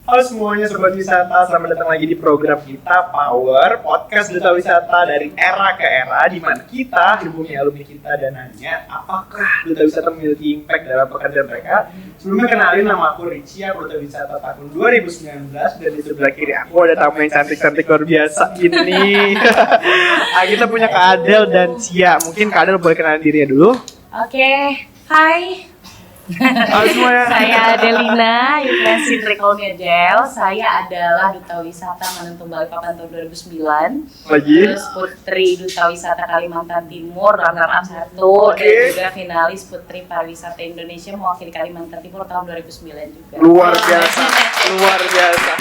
Halo semuanya Sobat Wisata, selamat datang lagi di program kita Power Podcast Duta Wisata dari era ke era, di mana kita hubungi alumni kita dan nanya apakah Duta Wisata memiliki impact dalam pekerjaan mereka. Sebelumnya kenalin, nama aku Richie, aku Duta Wisata tahun 2019, dan di sebelah kiri aku ada tamu yang cantik-cantik luar biasa ini. Kita punya Kak Adel dan Cia. Mungkin Kak Adel boleh kenalin dirinya dulu. Oke, hai. Halo semuanya. Saya Adelina, you can simply call me Adele. Saya adalah Duta Wisata Manentung Balikpapan tahun 2009. Lagi. Terus Putri Duta Wisata Kalimantan Timur, runner-up 1. Oke. Dan juga finalis Putri Pariwisata Indonesia mewakili Kalimantan Timur tahun 2009 juga. Luar biasa, luar biasa.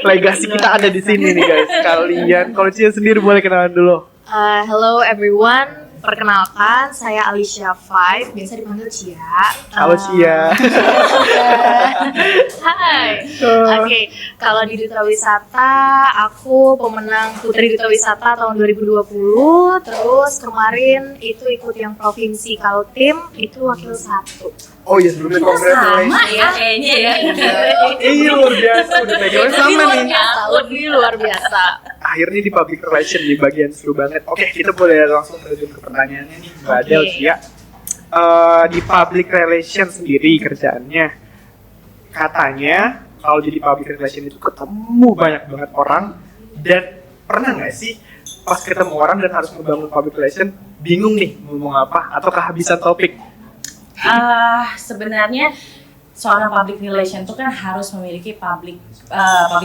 Legasi kita ada di sini nih guys. Kalian, kalau Cia sendiri boleh kenalan dulu. Hello everyone, perkenalkan saya Alicia Five, biasa dipanggil Cia. Halo Cia. Hai. Oke, kalau di Duta Wisata, aku pemenang Putri Duta Wisata tahun 2020. Terus kemarin itu ikut yang provinsi Kaltim, itu wakil 1. Oh iya, sebelumnya Sama congratulations. ya kayaknya ya. Iya, luar biasa, udah background sama nih. Lebih luar biasa. Akhirnya di public relation di bagian seru banget. Oke, kita boleh langsung terjun ke pertanyaannya nih, Mbak Adel, Cia. Di public relation sendiri kerjaannya, katanya kalau jadi public relation itu ketemu banyak banget orang, dan pernah nggak sih pas ketemu orang dan harus membangun public relation bingung nih ngomong apa atau kehabisan topik? Sebenarnya seorang public relation itu kan harus memiliki public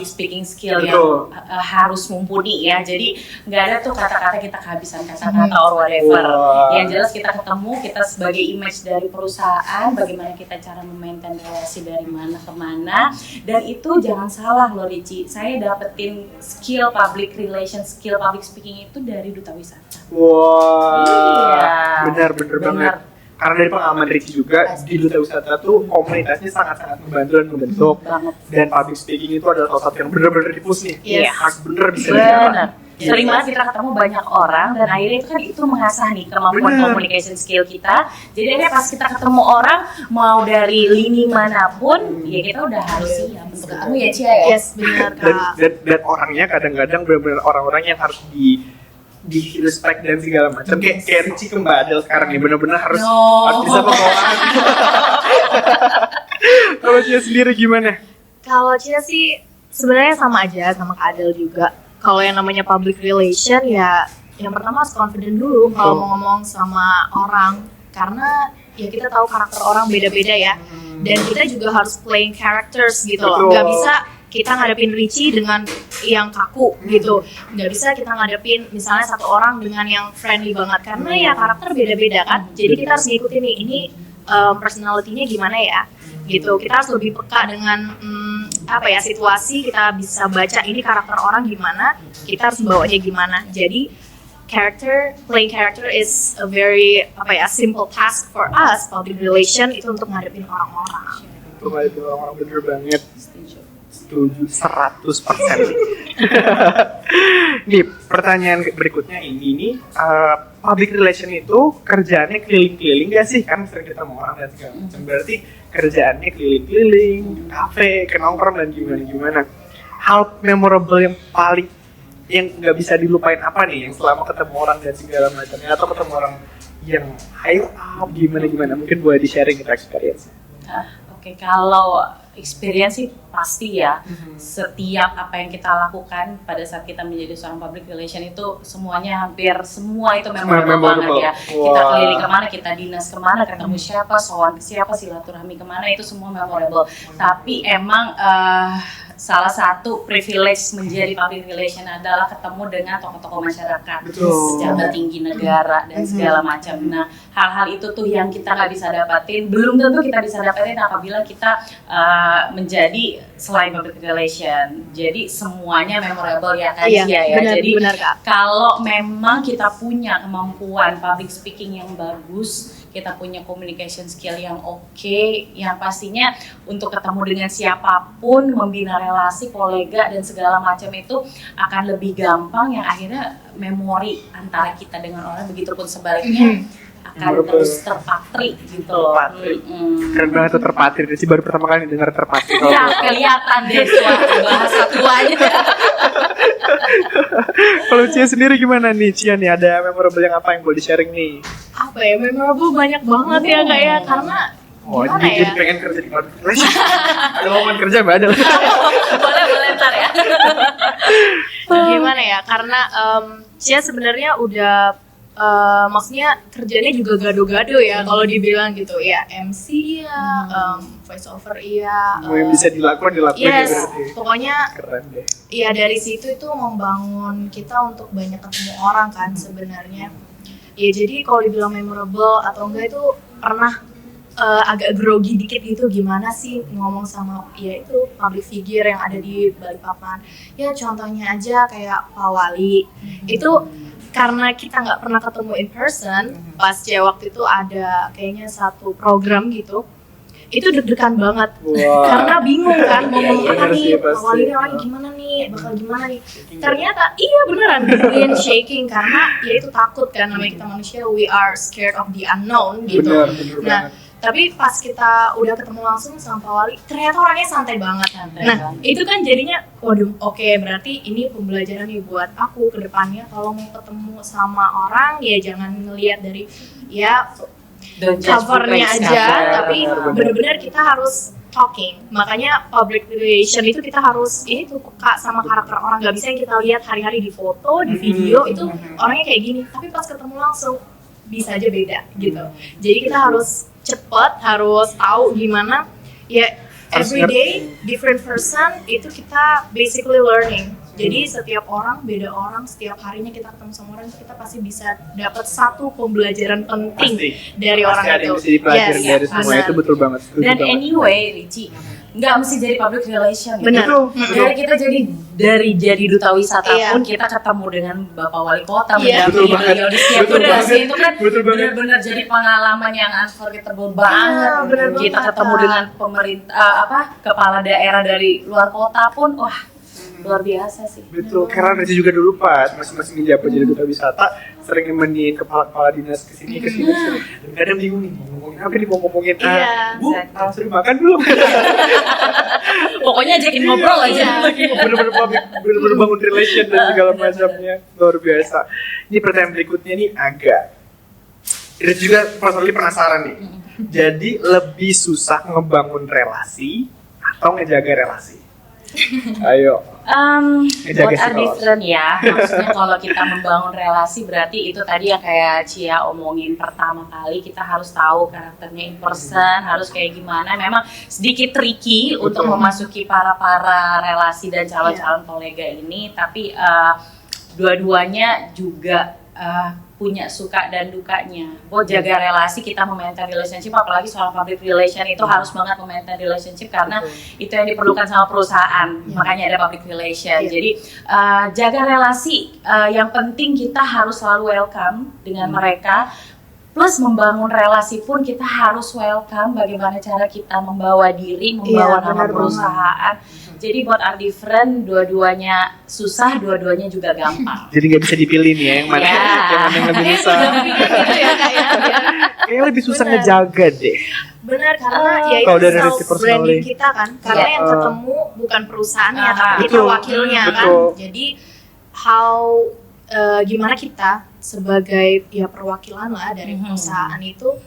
speaking skill yang harus mumpuni ya. Jadi nggak ada tuh kata-kata kita kehabisan kata-kata or whatever. Yang jelas kita ketemu, kita sebagai image dari perusahaan, bagaimana kita cara memaintain relasi dari mana ke mana. Dan itu jangan salah loh Richie, saya dapetin skill public relation, skill public speaking itu dari Duta Wisata. Wah, benar banget. Benar. Karena dari pengalaman Ricky juga, di Duta Wisata tuh komunitasnya sangat-sangat membantu dan membentuk. Dan public speaking itu adalah salah satu yang benar-benar di-push nih. Yes. Harus bener bisa bicara. Benar. Sering banget kita ketemu banyak orang dan akhirnya itu mengasah nih kemampuan communication skill kita. Jadi akhirnya pas kita ketemu orang mau dari lini manapun, ya kita udah harus siap untuk ketemu ya Cia ya. Yes, benar Kak. Dan orangnya kadang-kadang benar-benar orang-orang yang harus di respect dan segala macam, kayak Richie ke Mbak Adel sekarang nih benar-benar harus bisa pembawaan. Kalau Cia sendiri gimana? Kalau Cia sih sebenarnya sama aja sama Kak Adel juga. Kalau yang namanya public relation ya yang pertama harus confident dulu kalau mau ngomong sama orang, karena ya kita tahu karakter orang beda-beda ya. Dan kita juga harus playing characters gitu loh. Nggak bisa kita ngadepin Richie dengan yang kaku gitu. Nggak bisa kita ngadepin misalnya satu orang dengan yang friendly banget, karena ya karakter beda-beda kan. Jadi kita harus ngikutin nih, ini personality-nya gimana ya gitu. Kita harus lebih peka dengan situasi, kita bisa baca ini karakter orang gimana, kita harus bawanya gimana. Jadi playing character is a very simple task for us. Public relation itu untuk ngadepin orang-orang. Untuk ngadepin orang-orang bener banget. Setuju 100%. Nih, pertanyaan berikutnya ini nih, public relation itu kerjaannya keliling-keliling gak sih? Kan sering ketemu orang dan segala macam. Berarti kerjaannya keliling-keliling, kafe, nongkrong dan gimana-gimana. Hal memorable yang paling yang nggak bisa dilupain apa nih yang selama ketemu orang dan segala macamnya, atau ketemu orang yang high up gimana-gimana? Mungkin boleh di-sharing kita experience. Oke, kalau experience sih pasti ya. Setiap apa yang kita lakukan pada saat kita menjadi seorang public relation itu semuanya hampir semua itu memorable banget ya. Kita keliling kemana, kita dinas kemana, ketemu siapa, sowan ke siapa, silaturahmi kemana, itu semua memorable. Tapi emang salah satu privilege menjadi public relation adalah ketemu dengan tokoh-tokoh masyarakat, pejabat tinggi negara dan segala macam. Nah, hal-hal itu tuh yang kita nggak bisa dapatin, belum tentu kita bisa dapatin apabila kita menjadi selain public relation. Jadi semuanya memorable ya kan? Iya, ya. benar, Jadi benar, Kak. kalau memang kita punya kemampuan public speaking yang bagus, kita punya communication skill yang oke, yang pastinya untuk ketemu dengan siapapun, membina relasi, kolega dan segala macam itu akan lebih gampang, yang akhirnya memori antara kita dengan orang, begitupun sebaliknya akan terus terpatri gitu loh. Keren banget tuh terpatri, sih baru pertama kali dengar terpatri. Ya kelihatan deh suatu bahasa tuanya. Kalau Cia sendiri gimana nih? Cia nih ada memorable yang apa yang boleh di-sharing nih? Apa ya, memorable banyak banget ya kayak karena gimana jadi ya? pengen kerja di public relation. Ada momen kerja mbak ada. boleh ntar ya. Gimana ya? Karena Cia sebenarnya udah maksudnya kerjanya juga gado-gado ya kalau dibilang gitu ya, MC ya, voice over iya. Semua yang bisa dilakuin Yes, berarti. pokoknya Keren deh. ya dari situ itu membangun kita untuk banyak ketemu orang kan sebenarnya. Ya jadi kalau dibilang memorable atau enggak itu pernah agak grogi dikit gitu, gimana sih ngomong sama ya itu public figure yang ada di Balikpapan. Ya contohnya aja kayak Pak Wali. Itu karena kita nggak pernah ketemu in person, pas ya waktu itu ada kayaknya satu program gitu, itu deg-degan banget. Wah. Karena bingung kan mau ngomong apa Bener sih, nih, Pak pasti. Wali ini orangnya gimana nih, bakal gimana nih. Ternyata iya beneran bikin shaking karena ya itu takut kan, namanya kita manusia, we are scared of the unknown gitu. Bener Nah, banget. tapi pas kita udah ketemu langsung sama Pak Wali, ternyata orangnya santai banget. Nah, itu kan jadinya, waduh, oke, berarti ini pembelajaran nih buat aku ke depannya kalau mau ketemu sama orang ya jangan ngelihat dari ya covernya aja, tapi benar-benar kita harus talking. Makanya public relation itu kita harus ini tuh peka sama karakter orang, nggak bisa yang kita lihat hari-hari di foto, di video itu orangnya kayak gini, tapi pas ketemu langsung bisa aja beda gitu. Jadi kita harus cepet, harus tahu gimana ya, everyday different person itu kita basically learning. Jadi setiap orang beda orang, setiap harinya kita ketemu sama orang kita pasti bisa dapat satu pembelajaran penting dari orang Pasti ada itu. yang bisa dipelajari dari semua benar. itu, betul banget. Setuju Dan banget. anyway, Ricci, nggak mesti jadi public relation. Benar. Gitu. Dari kita jadi duta wisata Iya. pun kita ketemu dengan Bapak Wali Kota, Iya. Betul mendampingi banget. beliau di setiap Betul donasi banget. itu kan Betul banget. benar-benar jadi pengalaman yang unforgettable banget. benar Kita banget, ketemu Kak. dengan pemerintah kepala daerah dari luar kota pun, wah luar biasa sih. Betul, karena Rezi juga dulu pas masing-masing menjabat jadi duta wisata sering nemenin kepala-kepala dinas kesini. Dan kadang bingung nih, mau ngomongin apa nih, mau ngomongin Iya. Bu, sudah makan belum? Pokoknya ajakin ngobrol aja. Bener-bener bangun relation dan segala macamnya, luar biasa. Ini pertanyaan berikutnya nih agak Rezi juga personally penasaran nih. Jadi lebih susah ngebangun relasi atau ngejaga relasi? Ayo. What are different ya? Maksudnya kalau kita membangun relasi berarti itu tadi yang kayak Cia omongin pertama kali, kita harus tahu karakternya in person, harus kayak gimana. Memang sedikit tricky untuk memasuki para relasi dan calon-calon kolega ini, tapi dua-duanya juga punya suka dan dukanya. Buat jaga relasi, kita memaintain relationship, apalagi soal public relation itu harus banget memaintain relationship karena itu yang diperlukan sama perusahaan. Makanya ada public relation. Jadi jaga relasi, yang penting kita harus selalu welcome dengan mereka. Plus membangun relasi pun kita harus welcome bagaimana cara kita membawa diri, membawa nama perusahaan. Jadi buat art different, dua-duanya susah, dua-duanya juga gampang. Jadi nggak bisa dipilih nih ya, yang mana yang lebih bisa. Kayaknya lebih susah ngejaga deh. Benar, karena ya Kalau itu dari self personally. branding kita kan, karena yang ketemu bukan perusahaannya tapi kita Betul, wakilnya kan. betul. Jadi gimana kita sebagai ya perwakilan lah dari perusahaan itu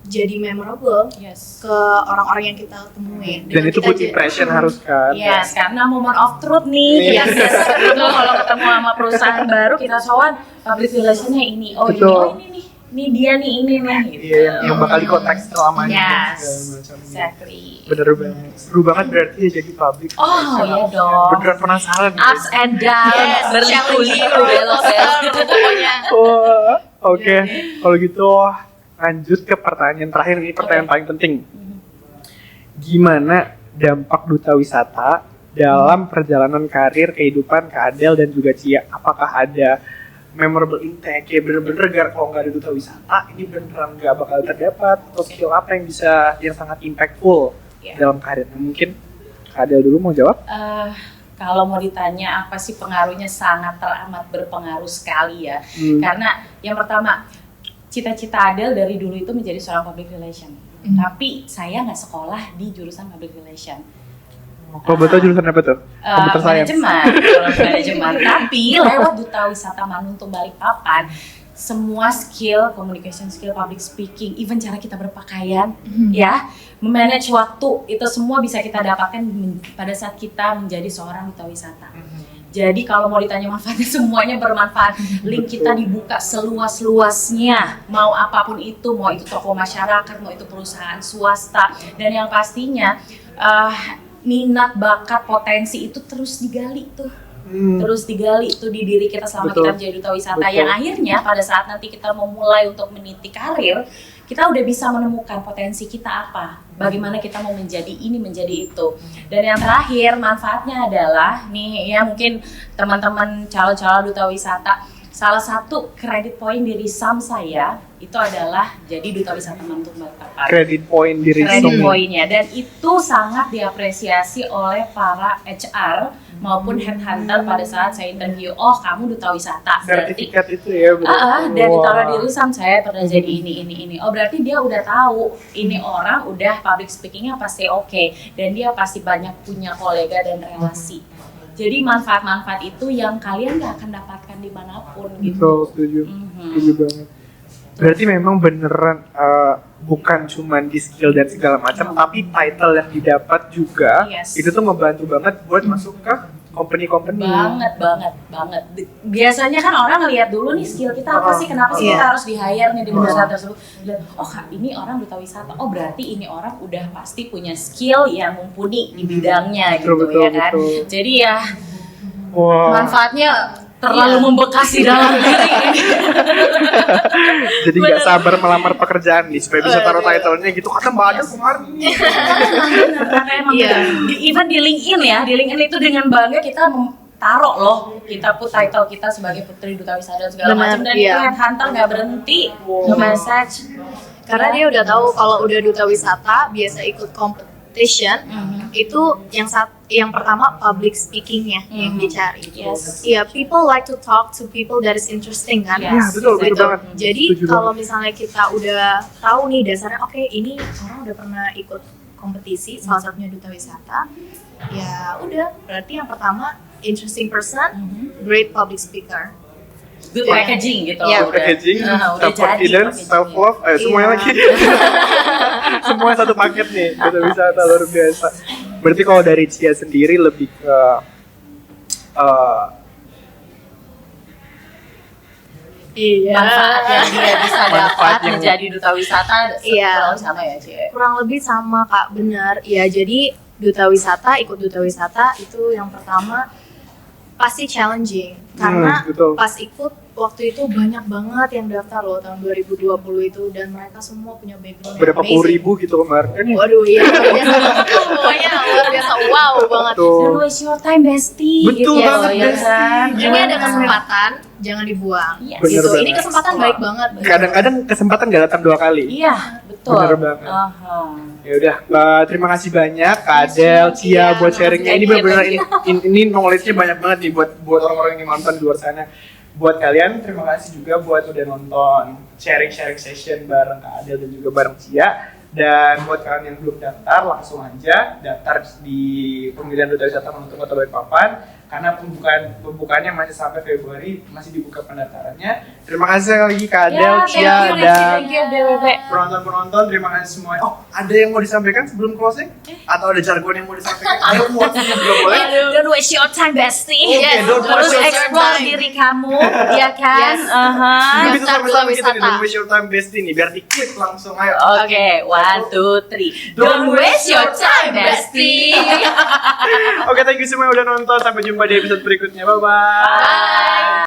jadi memorable Yes. ke orang-orang yang kita temuin. Dan itu good impression harus kan. Yes, karena moment of truth nih. Yes. Itu kalau ketemu sama perusahaan baru kita sowan public relation-nya ini. Oh ini, Betul. oh ini nih. Ini dia nih, ini nih. Gitu. Iya, yang bakal di kontak selamanya. Yes, segala macamnya. exactly. Bener banget. Seru banget berarti ya jadi public. Oh iya dong. Beneran penasaran. Ups and down, Yes, berliku-liku, belok-belok. pokoknya. Wah, oke. Kalau gitu lanjut ke pertanyaan terakhir, ini pertanyaan paling penting. Gimana dampak duta wisata dalam perjalanan karir, kehidupan Kak Adel dan juga Cia? Apakah ada memorable intake, kayak bener-bener kalau nggak ada duta wisata ini beneran nggak bakal terdapat, atau skill apa yang bisa yang sangat impactful dalam karir? Mungkin Kak Adel dulu mau jawab? Kalau mau ditanya apa sih pengaruhnya, sangat teramat berpengaruh sekali ya. Karena yang pertama, cita-cita Adel dari dulu itu menjadi seorang public relation. Tapi saya nggak sekolah di jurusan public relation. Kalau betul jurusan apa tuh? Computer science. Manajemen. Tapi lewat Duta Wisata Manuntung Balikpapan, semua skill, communication skill, public speaking, even cara kita berpakaian, ya, memanage waktu, itu semua bisa kita dapatkan pada saat kita menjadi seorang duta wisata. Jadi kalau mau ditanya manfaatnya, semuanya bermanfaat. Link kita dibuka seluas-luasnya, mau apapun itu, mau itu toko masyarakat, mau itu perusahaan swasta, dan yang pastinya minat, bakat, potensi itu terus digali tuh. Terus digali itu di diri kita selama kita menjadi duta wisata. Yang akhirnya pada saat nanti kita mau mulai untuk meniti karir, kita udah bisa menemukan potensi kita apa, bagaimana kita mau menjadi ini, menjadi itu. Dan yang terakhir manfaatnya adalah nih ya, mungkin teman-teman calon-calon duta wisata, salah satu kredit poin di Risam saya itu adalah jadi duta wisata Manuntung Balikpapan. Kredit poin di Risam. Kredit poinnya, dan itu sangat diapresiasi oleh para HR maupun headhunter pada saat saya interview. Oh, kamu duta wisata. Sertifikat itu ya. Dan ditaruh di Risam, saya pernah jadi ini. Oh, berarti dia udah tahu ini orang udah public speakingnya pasti oke, dan dia pasti banyak punya kolega dan relasi. Jadi manfaat-manfaat itu yang kalian gak akan dapatkan dimanapun gitu. Betul, setuju banget. Berarti memang beneran bukan cuma di skill dan segala macam, tapi title yang didapat juga itu tuh membantu banget buat masuk ke company-company. Banget. Biasanya kan orang ngelihat dulu nih skill kita apa sih, kenapa sih kita harus di-hire nih di perusahaan tersebut. Oh, ini orang duta wisata. Oh, berarti ini orang udah pasti punya skill yang mumpuni di bidangnya gitu ya kan. Jadi ya manfaatnya terlalu membekas di dalam diri. Jadi nggak sabar melamar pekerjaan nih supaya bisa taruh title-nya gitu. Kata Mbak Ada kemarin. Even di LinkedIn ya, di LinkedIn itu dengan bangga kita taruh loh, kita put title kita sebagai putri duta wisata dan segala macam, dan itu headhunter nggak berhenti nge-message. Karena dia udah tahu kalau udah duta wisata biasa ikut competition, itu yang pertama public speakingnya yang dicari. People like to talk to people that is interesting kan. Betul banget. Jadi kalau misalnya kita udah tahu nih dasarnya, oke, ini orang udah pernah ikut kompetisi, salah satunya duta wisata, ya udah berarti yang pertama interesting person, great public speaker. Good packaging gitu. Good packaging, self-confidence, self-love, semuanya lagi. Semua satu paket nih, duta wisata luar biasa. Berarti kalau dari Cia sendiri lebih ke manfaat yang dia bisa dapat menjadi duta wisata, kurang sama ya Cia? Kurang lebih sama Kak, benar. Ya, jadi duta wisata, ikut duta wisata itu yang pertama pasti challenging. Karena pas ikut waktu itu banyak banget yang daftar loh tahun 2020 itu, dan mereka semua punya background berapa puluh ribu gitu kemarin. Waduh, iya, pokoknya luar biasa, wow banget. Don't waste your time, bestie. Betul gitu, banget, ya kan? Ini ada kesempatan, jangan dibuang. Gitu. Ini kesempatan baik banget. Kadang-kadang kesempatan nggak datang 2 kali. Iya, betul. Bener banget. Ya udah, terima kasih banyak Kak Adel, Cia buat sharingnya. Ini benar-benar ini knowledge-nya banyak banget nih buat orang-orang yang nonton di luar sana. Buat kalian, terima kasih juga buat udah nonton sharing session bareng Kak Adel dan juga bareng Cia. Dan buat kalian yang belum daftar, langsung aja daftar di pemilihan duta wisata Manuntung Kota Balikpapan. Karena pembukaannya masih sampai Februari, masih dibuka pendaftarannya. Terima kasih lagi Kak Adel, Cia, dan penonton-penonton. Terima kasih semua. Oh, ada yang mau disampaikan sebelum closing? Atau ada jargon yang mau disampaikan? Ayo, quotes-nya juga boleh. Don't waste your time, bestie. Terus explore diri kamu, ya kan? Ini bisa sama-sama kita nih, don't waste your time, bestie nih. Biar diklik langsung, ayo. Oke, 1, 2, 3. Don't waste your time, bestie. Oke, thank you semua yang udah nonton. Sampai jumpa di episode berikutnya. Bye-bye.